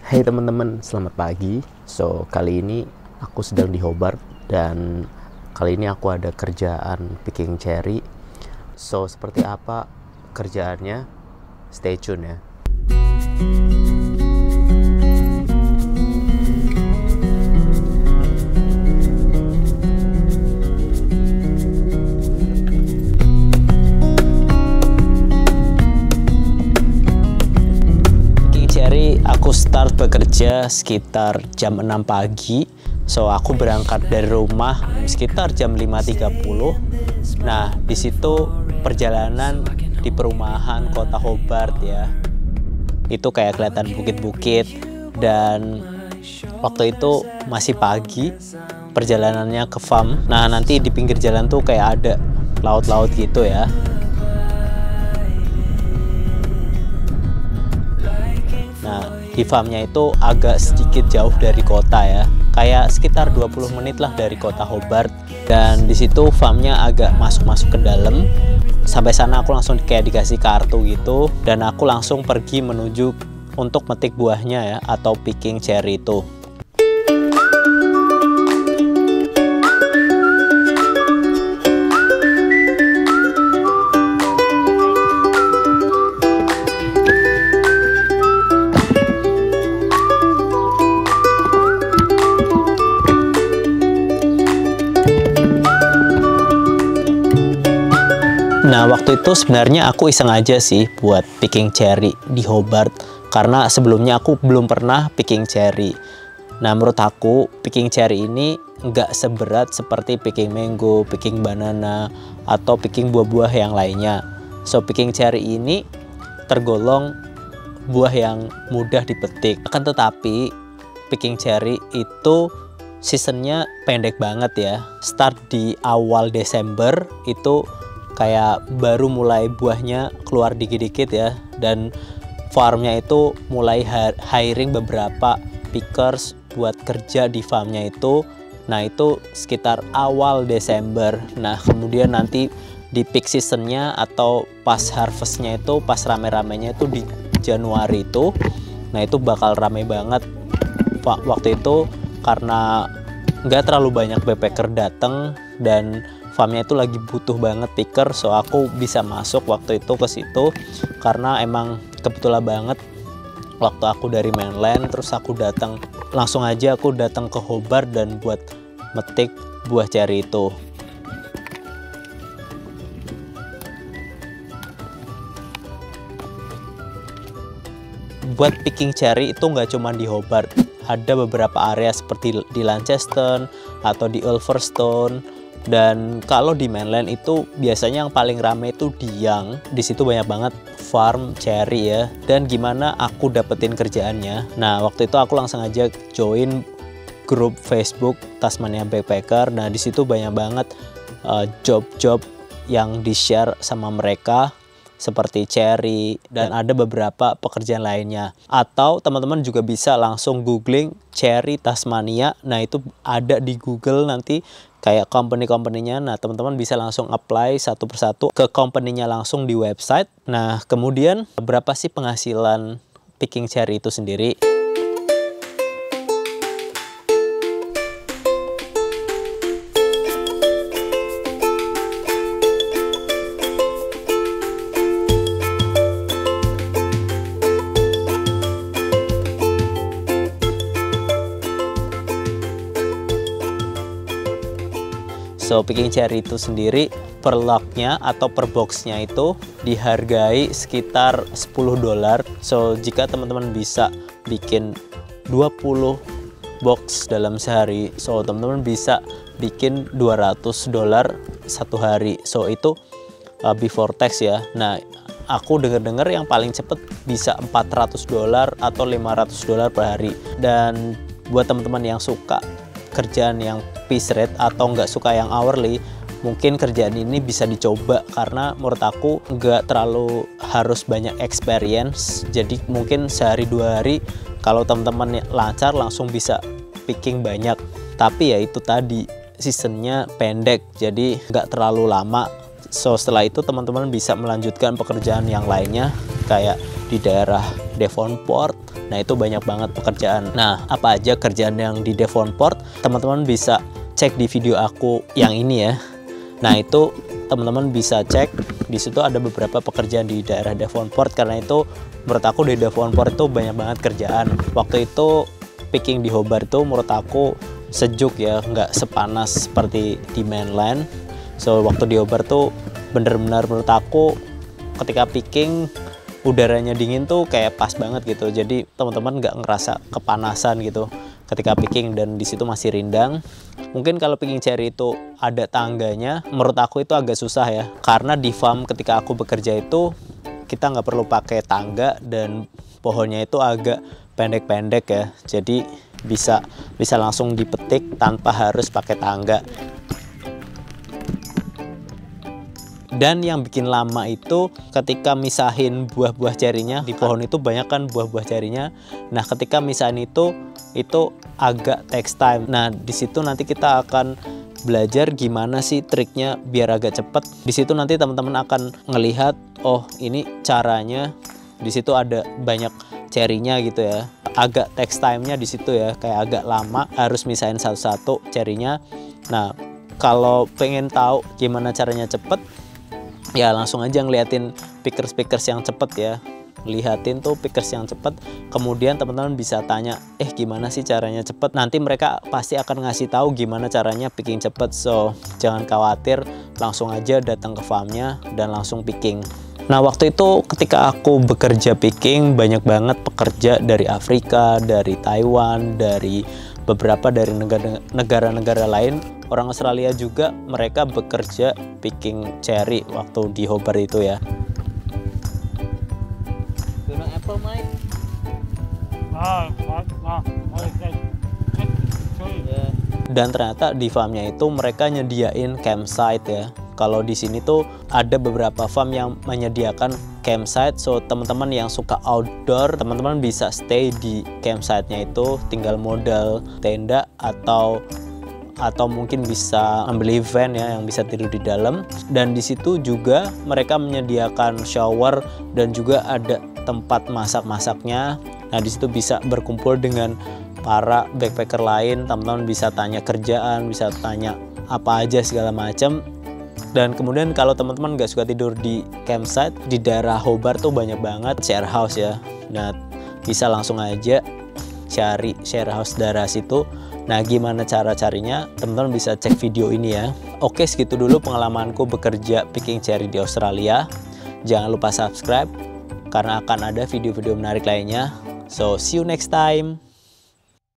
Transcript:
Hai teman-teman, selamat pagi. Kali ini aku sedang di Hobart dan kali ini aku ada kerjaan picking cherry. Seperti apa kerjaannya? Stay tune ya. Aku start bekerja sekitar jam 6 pagi. Aku berangkat dari rumah sekitar jam 5.30. Nah, di situ perjalanan di perumahan kota Hobart ya. Itu kayak kelihatan bukit-bukit dan waktu itu masih pagi. Perjalanannya ke farm. Nah, nanti di pinggir jalan tuh kayak ada laut-laut gitu ya. Nah, di farmnya itu agak sedikit jauh dari kota ya, kayak sekitar 20 menit lah dari kota Hobart. Dan di situ farmnya agak masuk ke dalam. Sampai sana aku langsung kayak dikasih kartu gitu, dan aku langsung pergi menuju untuk metik buahnya ya, atau picking cherry itu. Nah, waktu itu sebenarnya aku iseng aja sih buat picking cherry di Hobart, karena sebelumnya aku belum pernah picking cherry. Nah, menurut aku picking cherry ini nggak seberat seperti picking mango, picking banana, atau picking buah-buah yang lainnya. Picking cherry ini tergolong buah yang mudah dipetik. Akan tetapi picking cherry itu seasonnya pendek banget ya. Start di awal Desember itu kayak baru mulai buahnya keluar dikit-dikit ya, dan farmnya itu mulai hiring beberapa pickers buat kerja di farmnya itu. Nah, itu sekitar awal Desember. Nah, kemudian nanti di peak seasonnya atau pas harvestnya itu, pas rame-ramenya itu di Januari itu. Nah, itu bakal rame banget waktu itu karena nggak terlalu banyak backpacker datang dan farmnya itu lagi butuh banget picker. Aku bisa masuk waktu itu ke situ karena emang kebetulan banget waktu aku dari mainland, terus aku datang langsung aja aku datang ke Hobart dan buat metik buah cherry itu. Buat picking cherry itu nggak cuma di Hobart, ada beberapa area seperti di Launceston atau di Ulverstone. Dan kalau di mainland itu biasanya yang paling rame itu di Young. Di situ banyak banget farm cherry ya. Dan gimana aku dapetin kerjaannya? Nah, waktu itu aku langsung aja join grup Facebook Tasmania Backpacker. Nah, di situ banyak banget job-job yang di-share sama mereka, seperti cherry, dan ada beberapa pekerjaan lainnya. Atau teman-teman juga bisa langsung googling cherry Tasmania. Nah, itu ada di Google nanti kayak company-company-nya. Nah, teman-teman bisa langsung apply satu persatu ke company-nya langsung di website. Nah, kemudian berapa sih penghasilan picking cherry itu sendiri? Picking cherry itu sendiri per lognya atau per boxnya itu dihargai sekitar $10. Jika teman-teman bisa bikin 20 box dalam sehari, teman-teman bisa bikin $200 satu hari. Itu before tax ya. Nah, aku dengar-dengar yang paling cepet bisa $400 atau $500 per hari. Dan buat teman-teman yang suka kerjaan yang piece rate atau nggak suka yang hourly, mungkin kerjaan ini bisa dicoba karena menurut aku nggak terlalu harus banyak experience. Jadi mungkin sehari 2 hari kalau teman-teman lancar langsung bisa picking banyak. Tapi ya itu tadi, seasonnya pendek, jadi nggak terlalu lama. Setelah itu teman-teman bisa melanjutkan pekerjaan yang lainnya kayak di daerah Devonport Nah itu banyak banget pekerjaan. Nah apa aja kerjaan yang di Devonport, teman-teman bisa cek di video aku yang ini ya. Nah itu teman-teman bisa cek, di situ ada beberapa pekerjaan di daerah Devonport, karena itu menurut aku di Devonport itu banyak banget kerjaan. Waktu itu picking di Hobart itu menurut aku sejuk ya, nggak sepanas seperti di mainland. So waktu di Hobart tuh bener-bener menurut aku ketika picking udaranya dingin tuh kayak pas banget gitu, jadi teman-teman nggak ngerasa kepanasan gitu ketika picking, dan di situ masih rindang. Mungkin kalau picking cherry itu ada tangganya, menurut aku itu agak susah ya, karena di farm ketika aku bekerja itu kita nggak perlu pakai tangga dan pohonnya itu agak pendek-pendek ya, jadi bisa langsung dipetik tanpa harus pakai tangga. Dan yang bikin lama itu ketika misahin buah-buah cerinya, di pohon itu banyak kan buah-buah cerinya. Nah ketika misahin itu agak takes time. Nah di situ nanti kita akan belajar gimana sih triknya biar agak cepet. Di situ nanti teman-teman akan ngelihat, oh ini caranya, di situ ada banyak cerinya gitu ya. Agak takes time-nya di situ ya, kayak agak lama, harus misahin satu-satu cerinya. Nah kalau pengen tahu gimana caranya cepet, ya langsung aja ngeliatin pickers yang cepet ya, lihatin tuh pickers yang cepet, kemudian teman-teman bisa tanya, gimana sih caranya cepet, nanti mereka pasti akan ngasih tahu gimana caranya picking cepet. So jangan khawatir, langsung aja datang ke farmnya dan langsung picking. Nah waktu itu ketika aku bekerja picking, banyak banget pekerja dari Afrika, dari Taiwan, dari beberapa dari negara-negara lain. Orang Australia juga mereka bekerja picking cherry waktu di Hobart itu ya. Apple, Mike? Dan ternyata di farmnya itu mereka nyediain campsite ya. Kalau di sini tuh ada beberapa farm yang menyediakan campsite, so teman-teman yang suka outdoor, teman-teman bisa stay di campsite-nya itu, tinggal modal tenda atau mungkin bisa ambil van ya yang bisa tidur di dalam. Dan di situ juga mereka menyediakan shower dan juga ada tempat masak-masaknya. Nah di situ bisa berkumpul dengan para backpacker lain, teman-teman bisa tanya kerjaan, bisa tanya apa aja segala macam. Dan kemudian kalau teman-teman nggak suka tidur di campsite, di daerah Hobart tuh banyak banget share house ya. Nah bisa langsung aja cari share house daerah situ. Nah gimana cara carinya, teman-teman bisa cek video ini ya. Oke, segitu dulu pengalamanku bekerja picking cherry di Australia. Jangan lupa subscribe karena akan ada video-video menarik lainnya. So see you next time.